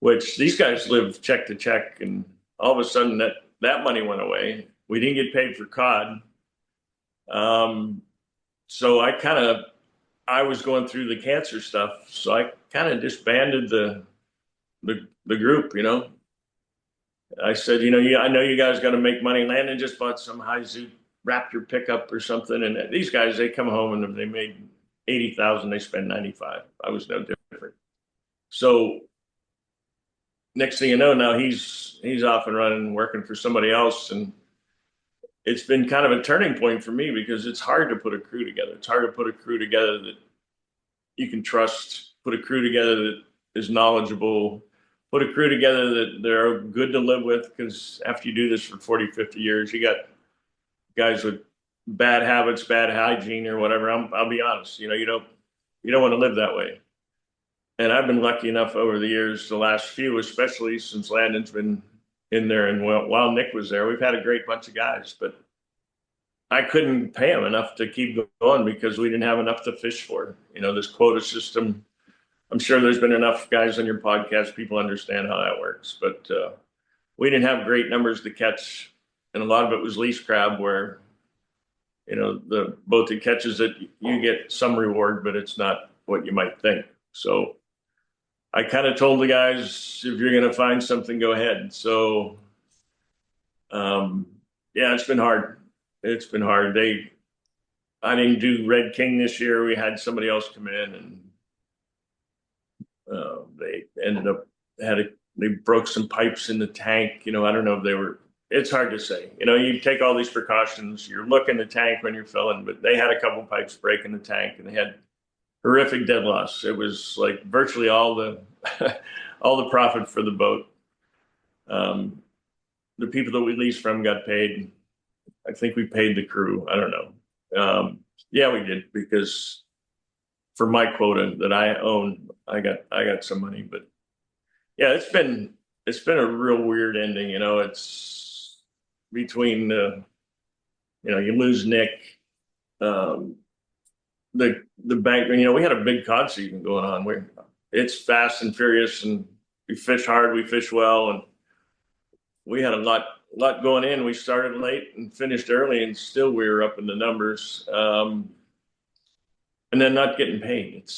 which these guys live check to check, and all of a sudden that money went away. We didn't get paid for cod. So I was going through the cancer stuff, so I kind of disbanded the group. I said, I know you guys got to make money. Landon just bought some high zoo Raptor pickup or something, and these guys, they come home and they made 80,000. They spend 95. I was no different. So next thing you know, now he's off and running, working for somebody else, and it's been kind of a turning point for me because it's hard to put a crew together. It's hard to put a crew together that you can trust, put a crew together that is knowledgeable, put a crew together that they're good to live with, because after you do this for 40, 50 years, you got guys with bad habits, bad hygiene or whatever. I'll be honest, you don't want to live that way. And I've been lucky enough over the years, the last few, especially since Landon's been in there, and while Nick was there, we've had a great bunch of guys, but I couldn't pay them enough to keep going because we didn't have enough to fish for. This quota system, I'm sure there's been enough guys on your podcast, people understand how that works, but we didn't have great numbers to catch, and a lot of it was least crab, where the boat that catches it, you get some reward, but it's not what you might think. So I kind of told the guys, if you're going to find something, go ahead. So, yeah, it's been hard. It's been hard. I didn't do Red King this year. We had somebody else come in, and they ended up they broke some pipes in the tank. I don't know if they were. It's hard to say. You take all these precautions. You're looking the tank when you're filling, but they had a couple pipes break in the tank, and they had horrific dead loss. It was like virtually all the all the profit for the boat. The people that we leased from got paid. I think we paid the crew. I don't know. Yeah, we did, because for my quota that I own, I got some money. But yeah, it's been a real weird ending. It's between you lose Nick, the bank. We had a big cod season going on. It's fast and furious, and we fish hard, we fish well, and we had a lot going in. We started late and finished early, and still we were up in the numbers. And then not getting paid.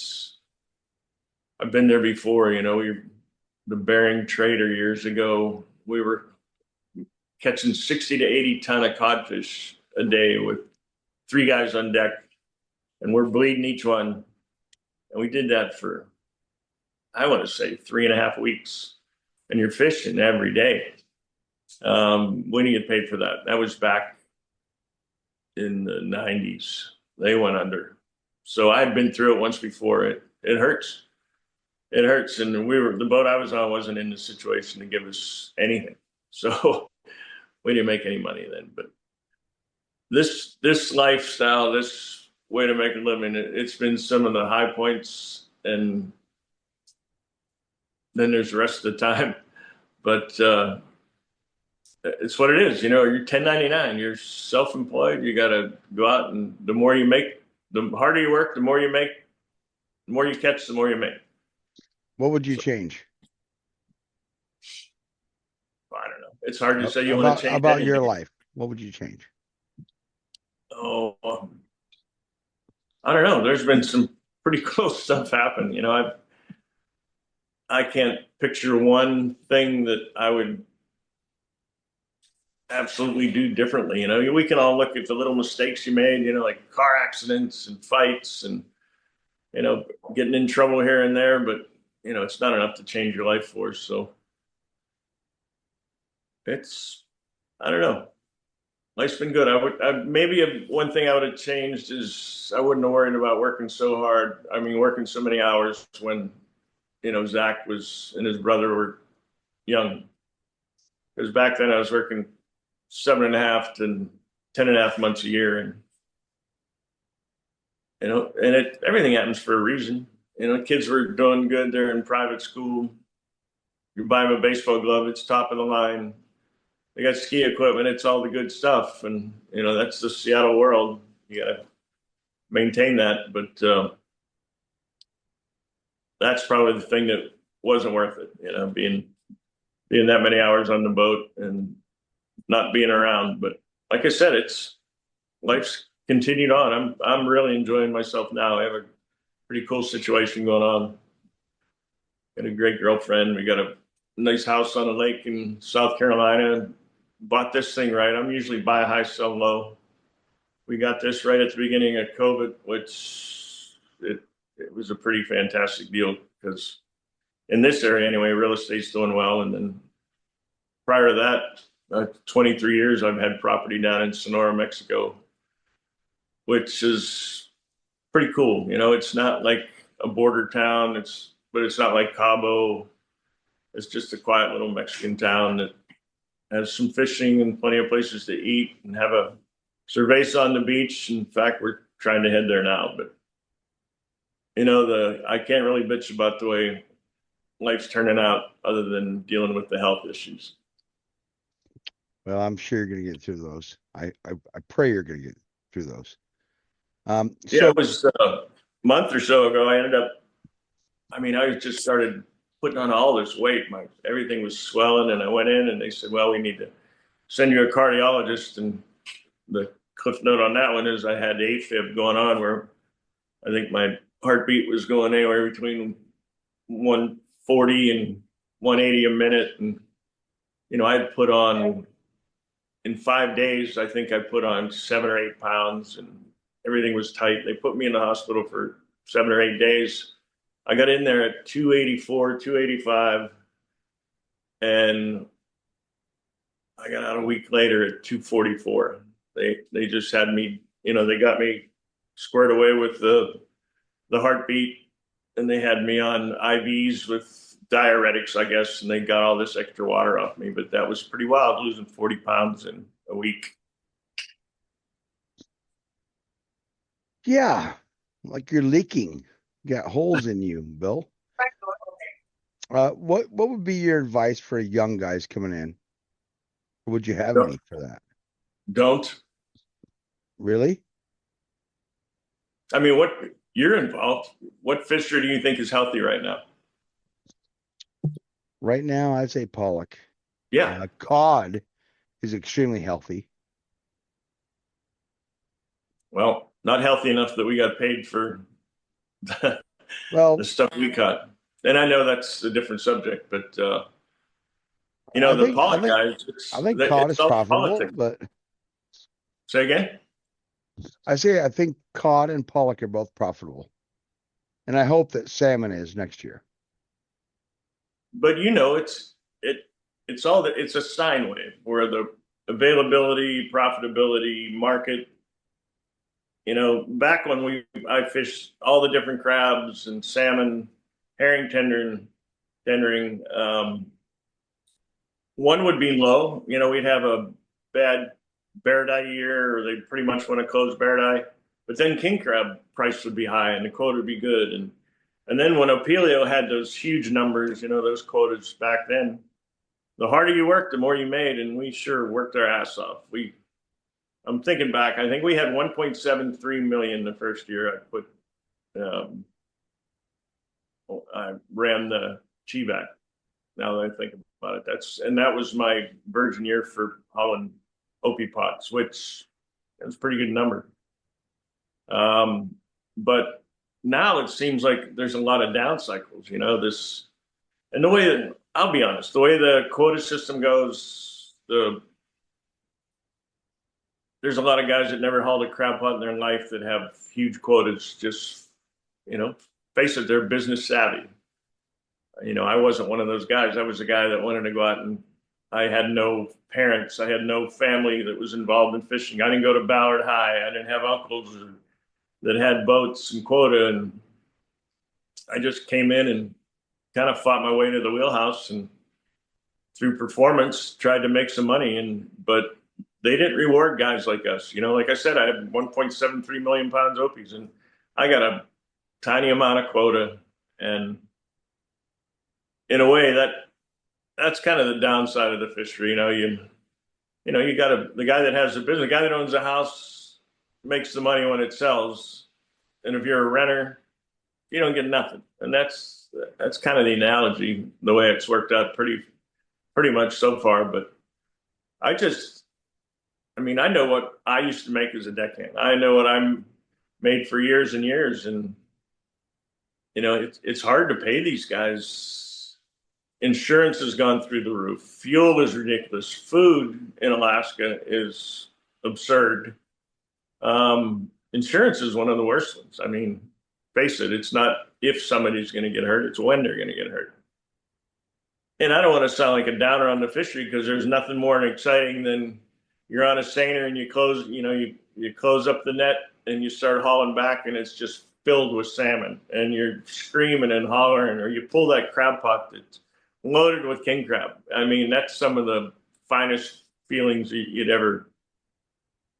I've been there before. The Bering Trader years ago, we were catching 60 to 80 ton of codfish a day with 3 guys on deck, and we're bleeding each one. And we did that for, I want to say, 3.5 weeks. And you're fishing every day. When do you get paid for that? That was back in the 90s. They went under. So I had been through it once before. It hurts. It hurts. And the boat I was on wasn't in the situation to give us anything. So we didn't make any money then. But this lifestyle, this way to make a living, it's been some of the high points, and then there's the rest of the time. But it's what it is. You're 1099. You're self-employed. You got to go out, and the more you make, the harder you work, the more you make, the more you catch, the more you make. What would you change? I don't know. It's hard to say you want to change about anything. your life. What would you change? Oh, I don't know. There's been some pretty close stuff happen. I can't picture one thing that I would absolutely do differently. We can all look at the little mistakes you made, like car accidents and fights and, getting in trouble here and there, but it's not enough to change your life for. So I don't know. Life's been good. Maybe one thing I would have changed is I wouldn't have worried about working so hard. Working so many hours when, Zach and his brother were young. Because back then I was working 7.5 to 10.5 months a year, and everything happens for a reason. Kids were doing good. They're in private school. You buy them a baseball glove, it's top of the line. They got ski equipment, it's all the good stuff. And that's the Seattle world. You got to maintain that. But that's probably the thing that wasn't worth it. Being that many hours on the boat and not being around. But like I said, life's continued on. I'm really enjoying myself now. I have a pretty cool situation going on. Got a great girlfriend. We got a nice house on a lake in South Carolina. Bought this thing right. I'm usually buy high, sell low. We got this right at the beginning of COVID, which it was a pretty fantastic deal, because in this area anyway, real estate's doing well. And then prior to that, 23 years, I've had property down in Sonora, Mexico, which is pretty cool. It's not like a border town, but it's not like Cabo. It's just a quiet little Mexican town that has some fishing and plenty of places to eat, and have a cerveza on the beach. In fact, we're trying to head there now. But I can't really bitch about the way life's turning out, other than dealing with the health issues. Well, I'm sure you're going to get through those. I pray you're going to get through those. It was a month or so ago. I just started putting on all this weight. Everything was swelling, and I went in and they said, well, we need to send you a cardiologist. And the cliff note on that one is I had AFib going on, where I think my heartbeat was going anywhere between 140 and 180 a minute. And, I'd put on, in 5 days, I think I put on 7 or 8 pounds, and everything was tight. They put me in the hospital for 7 or 8 days. I got in there at 284, 285, and I got out a week later at 244. They just had me, they got me squared away with the heartbeat, and they had me on IVs with diuretics, I guess, and they got all this extra water off me. But that was pretty wild, losing 40 pounds in a week. Yeah, like you're leaking. You got holes in you, Bill. What would be your advice for young guys coming in? Or would you have Don't, any for that? don't. Really? I mean, what you're involved? What fishery do you think is healthy right now? Right now, I'd say pollock. Yeah. Cod is extremely healthy. Well, not healthy enough that we got paid for the Well, stuff we caught. And I know that's a different subject, but I the think I pollock think guys, I think cod is all profitable, politics. but Say again? I think cod and pollock are both profitable, and I hope that salmon is next year. But it's a sine wave where the availability, profitability, market. Back when I fished all the different crabs and salmon, herring, tendering. One would be low. We'd have a bad bear die year, or they pretty much want to close bear die. But then king crab price would be high, and the quota would be good. And then when Opelio had those huge numbers, those quotas back then, the harder you worked, the more you made, and we sure worked our ass off. I'm thinking back. I think we had 1.73 million the first year. I ran the Chivac. Now that I think about it, that was my virgin year for hauling Opie pots, which is a pretty good number. But now it seems like there's a lot of down cycles. And the way that I'll be honest, the way the quota system goes, there's a lot of guys that never hauled a crab pot in their life that have huge quotas. Just, face it, they're business savvy. I wasn't one of those guys. I was a guy that wanted to go out, and I had no parents. I had no family that was involved in fishing. I didn't go to Ballard High. I didn't have uncles that had boats and quota. And I just came in and kind of fought my way to the wheelhouse, and through performance tried to make some money. But they didn't reward guys like us. Like I said, I had 1.73 million pounds Opies, and I got a tiny amount of quota. And in a way, that's kind of the downside of the fishery. You got the guy that has the business, the guy that owns the house makes the money when it sells. And if you're a renter, you don't get nothing. And that's kind of the analogy, the way it's worked out pretty much so far. But I know what I used to make as a deckhand. I know what I'm made for years and years. And, it's hard to pay these guys. Insurance has gone through the roof. Fuel is ridiculous. Food in Alaska is absurd. Insurance is one of the worst ones. I mean, face it, it's not if somebody's going to get hurt, it's when they're going to get hurt. And I don't want to sound like a downer on the fishery, because there's nothing more exciting than you're on a seiner and you close, you close up the net and you start hauling back, and it's just filled with salmon, and you're screaming and hollering, or you pull that crab pot that's loaded with king crab. I mean, that's some of the finest feelings you'd ever.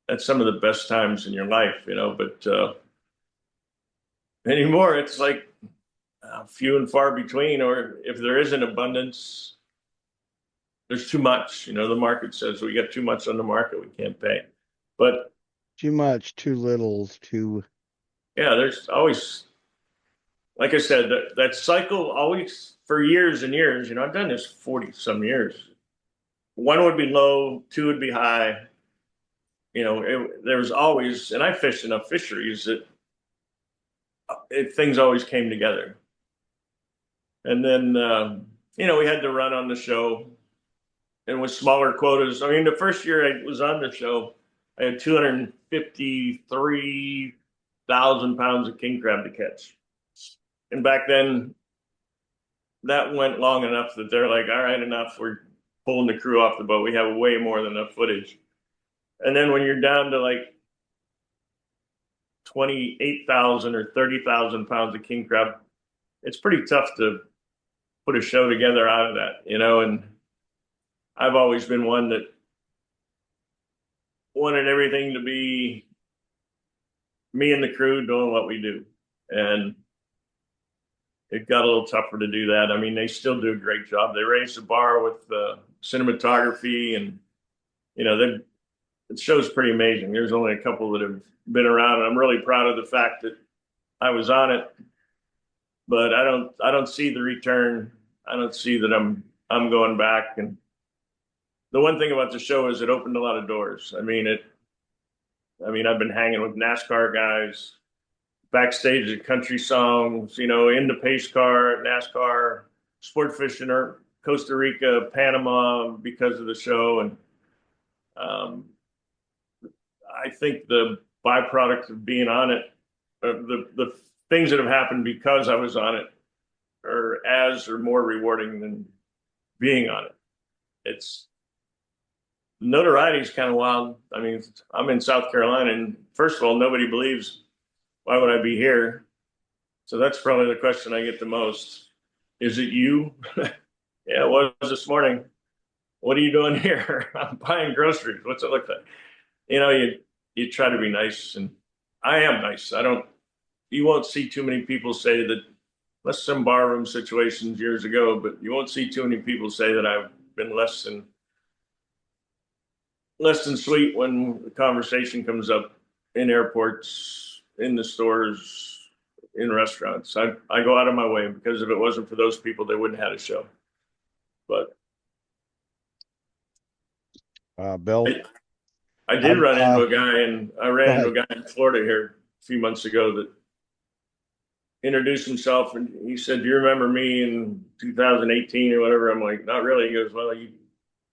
That's some of the best times in your life, But anymore, it's like few and far between. Or if there is an abundance, there's too much. The market says we got too much on the market, we can't pay. But Too much, too little, too. Yeah, there's always, like I said, that cycle always for years and years. I've done this 40 some years. One would be low, two would be high. There was always, and I fished enough fisheries that things always came together. And then, we had to run on the show, and with smaller quotas. I mean, the first year I was on the show, I had 253,000 pounds of king crab to catch. And back then, that went long enough that they're like, all right, enough. We're pulling the crew off the boat. We have way more than enough footage. And then when you're down to like 28,000 or 30,000 pounds of king crab, it's pretty tough to put a show together out of that, and I've always been one that wanted everything to be me and the crew doing what we do. And it got a little tougher to do that. I mean, they still do a great job. They raised the bar with cinematography, and the show's pretty amazing. There's only a couple that have been around, and I'm really proud of the fact that I was on it. But I don't see the return. I don't see that I'm going back. And the one thing about the show is it opened a lot of doors. I mean, I've been hanging with NASCAR guys, backstage at country songs, in the pace car, NASCAR, sport fishing, or Costa Rica, Panama, because of the show. And I think the byproduct of being on it, the things that have happened because I was on it, are more rewarding than being on it. It's notoriety is kind of wild. I mean, I'm in South Carolina, and first of all, nobody believes. Why would I be here? So that's probably the question I get the most. Is it you? Yeah, it was this morning. What are you doing here? I'm buying groceries. What's it look like? You try to be nice, and I am nice. You won't see too many people say that, unless some barroom situations years ago, but you won't see too many people say that I've been less than sweet when the conversation comes up in airports, in the stores, in restaurants. I go out of my way, because if it wasn't for those people, they wouldn't have had a show. But Bill, I did run into a guy, and I ran into a guy in Florida here a few months ago that introduced himself, and he said, "Do you remember me in 2018 or whatever?" I'm like, "Not really." He goes, "Well,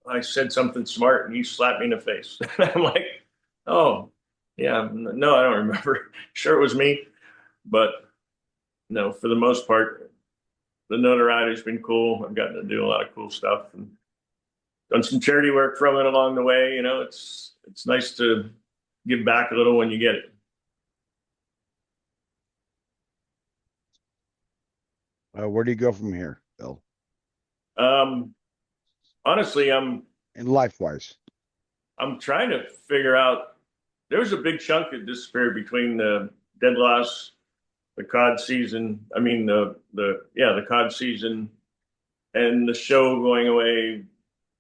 I said something smart, and you slapped me in the face." I'm like, "Oh, yeah, no, I don't remember." Sure, it was me, but no, for the most part, the notoriety's been cool. I've gotten to do a lot of cool stuff and done some charity work from it along the way. It's nice to give back a little when you get it. Where do you go from here, Bill? Honestly, I'm life-wise, I'm trying to figure out. There was a big chunk that disappeared between the dead loss, the cod season. I mean the cod season, and the show going away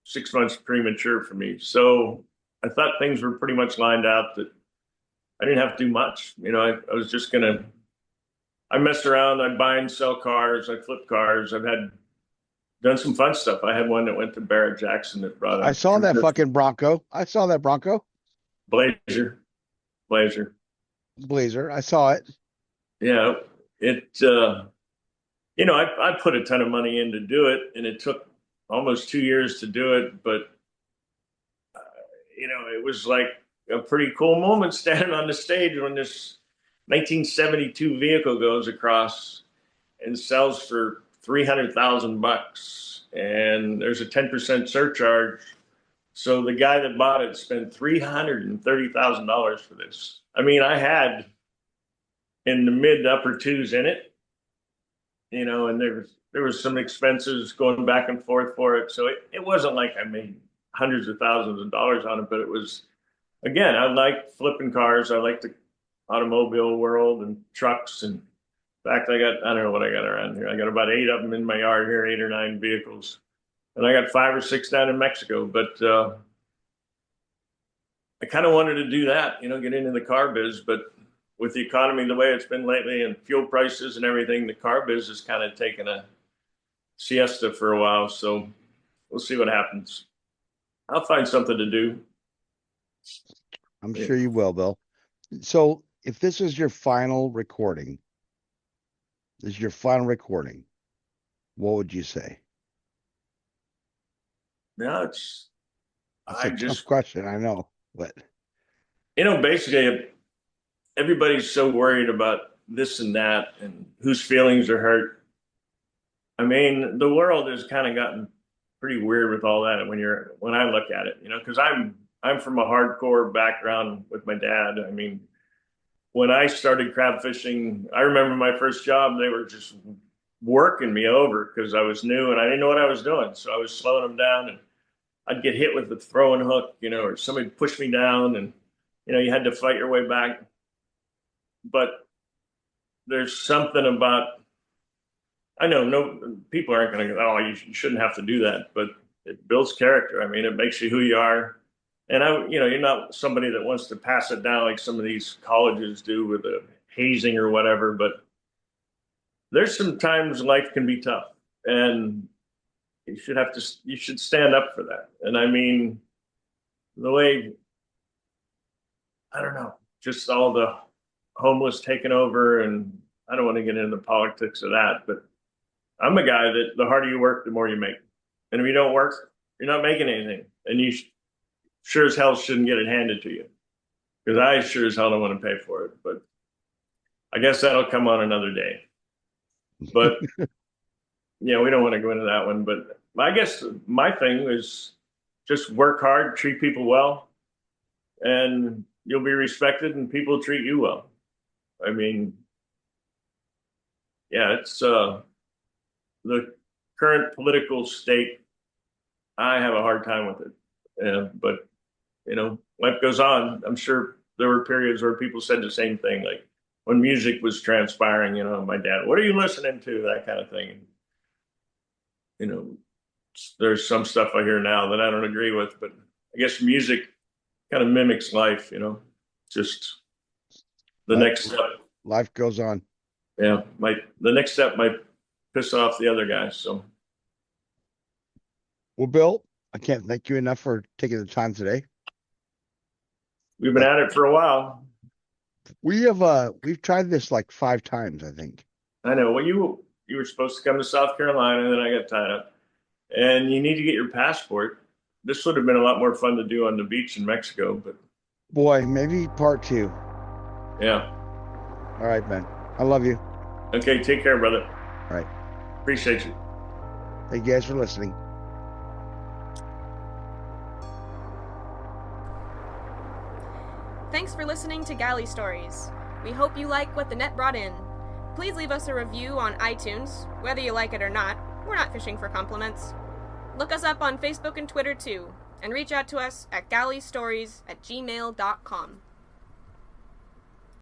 6 months premature for me. So I thought things were pretty much lined out, that I didn't have to do much. I was just I messed around. I'd buy and sell cars. I flipped cars. Done some fun stuff. I had one that went to Barrett Jackson that brought I saw that fucking Bronco. I saw that Bronco. Blazer. I saw it. Yeah, I put a ton of money in to do it, and it took almost 2 years to do it. But, it was like a pretty cool moment standing on the stage when this 1972 vehicle goes across and sells for $300,000, and there's a 10% surcharge. So the guy that bought it spent $330,000 for this. I mean, I had in the mid to upper twos in it, and there was some expenses going back and forth for it. So it wasn't like I made hundreds of thousands of dollars on it, but it was, again, I like flipping cars. I like the automobile world and trucks. And in fact, I don't know what I got around here. I got about 8 of them in my yard here, 8 or 9 vehicles. And I got 5 or 6 down in Mexico. But I kind of wanted to do that, get into the car biz. But with the economy the way it's been lately, and fuel prices and everything, the car biz has kind of taken a siesta for a while. So we'll see what happens. I'll find something to do. I'm sure you will, Bill. So if this is your final recording, what would you say? No, That's a tough question, I know, but basically everybody's so worried about this and that and whose feelings are hurt. I mean, the world has kind of gotten pretty weird with all that when I look at it, because I'm from a hardcore background with my dad. I mean, when I started crab fishing, I remember my first job, they were just working me over because I was new and I didn't know what I was doing. So I was slowing them down, and I'd get hit with the throwing hook, or somebody pushed me down, and, you had to fight your way back. But there's something about, I know no people aren't going to go, oh, you shouldn't have to do that, but it builds character. I mean, it makes you who you are. And you're not somebody that wants to pass it down like some of these colleges do with a hazing or whatever, but there's some times life can be tough, and you should stand up for that. And I mean, the way, I don't know, just all the homeless taking over, and I don't want to get into the politics of that, but I'm a guy that the harder you work, the more you make. And if you don't work, you're not making anything. And you sure as hell shouldn't get it handed to you, because I sure as hell don't want to pay for it. But I guess that'll come on another day. But yeah, we don't want to go into that one. But I guess my thing is just work hard, treat people well, and you'll be respected and people treat you well. I mean, yeah, it's the current political state. I have a hard time with it. But, life goes on. I'm sure there were periods where people said the same thing, like when music was transpiring, my dad, what are you listening to? That kind of thing. There's some stuff I hear now that I don't agree with, but I guess music kind of mimics life, just the next step. Life goes on. Yeah. The next step might piss off the other guys. So. Well, Bill, I can't thank you enough for taking the time today. We've been at it for a while. We've tried this like 5 times, I think. I know. Well, you were supposed to come to South Carolina, and then I got tied up. And you need to get your passport. This would have been a lot more fun to do on the beach in Mexico, but boy, maybe part 2. Yeah. All right, man. I love you. Okay, take care, brother. All right. Appreciate you. Thank you guys for listening. Thanks for listening to Galley Stories. We hope you like what the net brought in. Please leave us a review on iTunes. Whether you like it or not, we're not fishing for compliments. Look us up on Facebook and Twitter too, and reach out to us at galleystories@gmail.com.